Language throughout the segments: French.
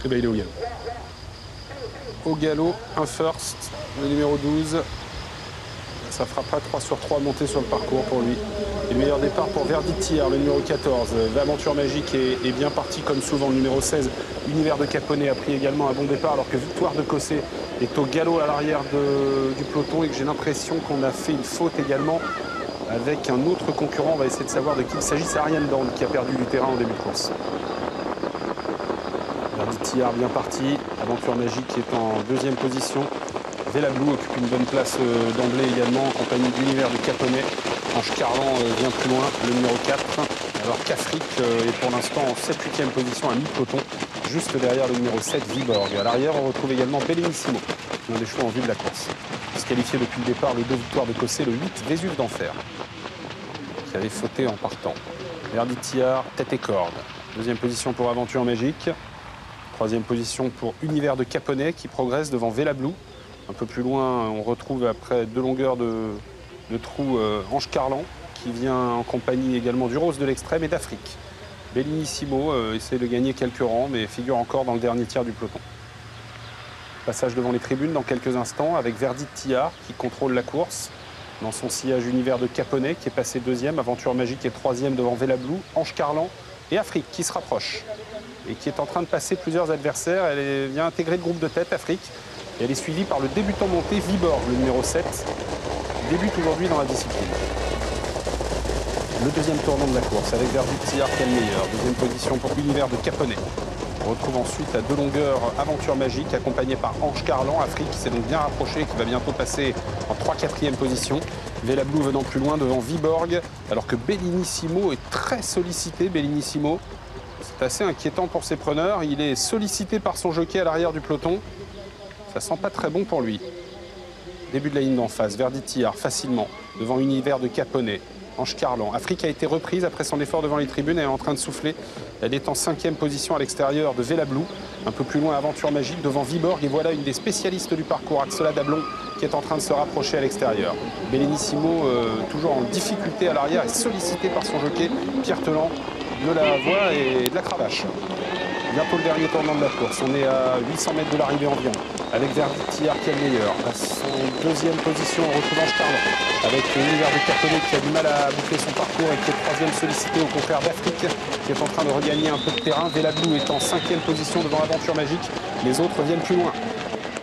Et bien il est au galop. Au galop, un first, le numéro 12. Ça fera pas 3 sur 3 montées sur le parcours pour lui. Et le meilleur départ pour Verditier, le numéro 14. L'aventure magique est bien partie comme souvent. Le numéro 16, Univers de Caponnet, a pris également un bon départ alors que Victoire de Cossé est au galop à l'arrière du peloton et que j'ai l'impression qu'on a fait une faute également avec un autre concurrent. On va essayer de savoir de qui il s'agit. C'est Ariane Dorn qui a perdu du terrain en début de course. Verditier bien parti. Aventure magique est en deuxième position. Velablou occupe une bonne place d'emblée également en compagnie d'Univers de Caponnet. Ange Carlan vient plus loin, le numéro 4. Alors qu'Afrique est pour l'instant en 7-8e position à mi-peloton, juste derrière le numéro 7, Viborg. À l'arrière, on retrouve également Bellissimo, l'un des chevaux en vue de la course. Disqualifié depuis le départ, le 2 Victoire de Cossé, le 8 Vésuve d'Enfer, qui avait fauté en partant. Verditier, tête et corde. Deuxième position pour Aventure Magique. Troisième position pour Univers de Caponnet qui progresse devant Velablou. Un peu plus loin, on retrouve après 2 longueurs de trou Ange Carlan qui vient en compagnie également du Rose de l'Extrême et d'Afrique. Bellissimo essaie de gagner quelques rangs mais figure encore dans le dernier tiers du peloton. Passage devant les tribunes dans quelques instants avec Verditier qui contrôle la course. Dans son sillage Univers de Caponnet qui est passé deuxième, Aventure Magique est troisième devant Velablou, Ange Carlan et Afrique qui se rapproche et qui est en train de passer plusieurs adversaires. Elle vient intégrer le groupe de tête Afrique. Et elle est suivie par le débutant monté Viborg, le numéro 7, qui débute aujourd'hui dans la discipline. Le deuxième tournant de la course avec Verditier qui est le meilleur. Deuxième position pour Univers de Caponnet. On retrouve ensuite à 2 longueurs Aventure Magique, accompagné par Ange Carlan. Afrique qui s'est donc bien rapproché, qui va bientôt passer en 3-4e position. Velablou venant plus loin devant Viborg, alors que Bellissimo est très sollicité. Bellissimo, c'est assez inquiétant pour ses preneurs. Il est sollicité par son jockey à l'arrière du peloton. Ça sent pas très bon pour lui. Début de la ligne d'en face, Verditier facilement devant Univers de Caponnet. Ange Carlan. Afrique a été reprise après son effort devant les tribunes. Elle est en train de souffler. Elle est en 5e position à l'extérieur de Velablou. Un peu plus loin, Aventure Magique devant Viborg. Et voilà une des spécialistes du parcours, Axela Dablon, qui est en train de se rapprocher à l'extérieur. Bellissimo, toujours en difficulté à l'arrière, est sollicité par son jockey, Pierre Telan, de la voie et de la cravache. Bientôt le dernier tournant de la course. On est à 800 mètres de l'arrivée environ. Avec Verditier qui est le meilleur. À son deuxième position, on retrouve Ange Carlan. Avec Univers de Caponnet qui a du mal à boucler son parcours et qui est troisième sollicité au contraire d'Afrique, qui est en train de regagner un peu de terrain. Velablou est en 5e position devant Aventure Magique. Les autres viennent plus loin.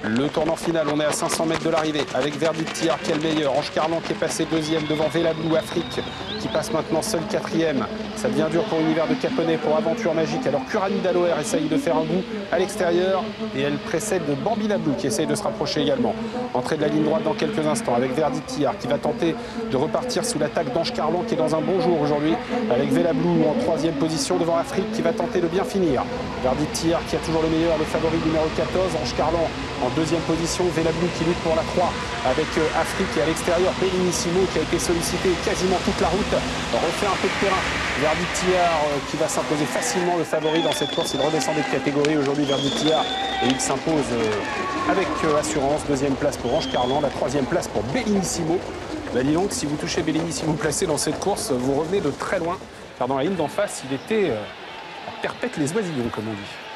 Le tournant final, on est à 500 mètres de l'arrivée avec Verditier qui est le meilleur. Ange Carlan qui est passé deuxième devant Velablou, Afrique qui passe maintenant seul 4e. Ça devient dur pour Univers de Caponnet, pour Aventure Magique. Alors Curani Daloer essaye de faire un bout à l'extérieur et elle précède de Bambi Lablou qui essaye de se rapprocher également. Entrée de la ligne droite dans quelques instants avec Verditier qui va tenter de repartir sous l'attaque d'Ange Carlan qui est dans un bon jour aujourd'hui. Avec Velablou en 3e position devant Afrique qui va tenter de bien finir. Verditier qui a toujours le meilleur, le favori numéro 14. Ange Carlan en 2e position. Velablou qui lutte pour la 3 avec Afrique et à l'extérieur Bellissimo qui a été sollicité quasiment toute la route. Refait un peu de terrain. Verditier qui va s'imposer facilement le favori dans cette course. Il redescendait de catégorie aujourd'hui Verditier et il s'impose avec assurance. 2e place pour Ange Carlan, la 3e place pour Bellissimo. Bah dis donc, si vous touchez Bellissimo placé dans cette course, vous revenez de très loin. Car dans la ligne d'en face, il était à perpète les oisillons, comme on dit.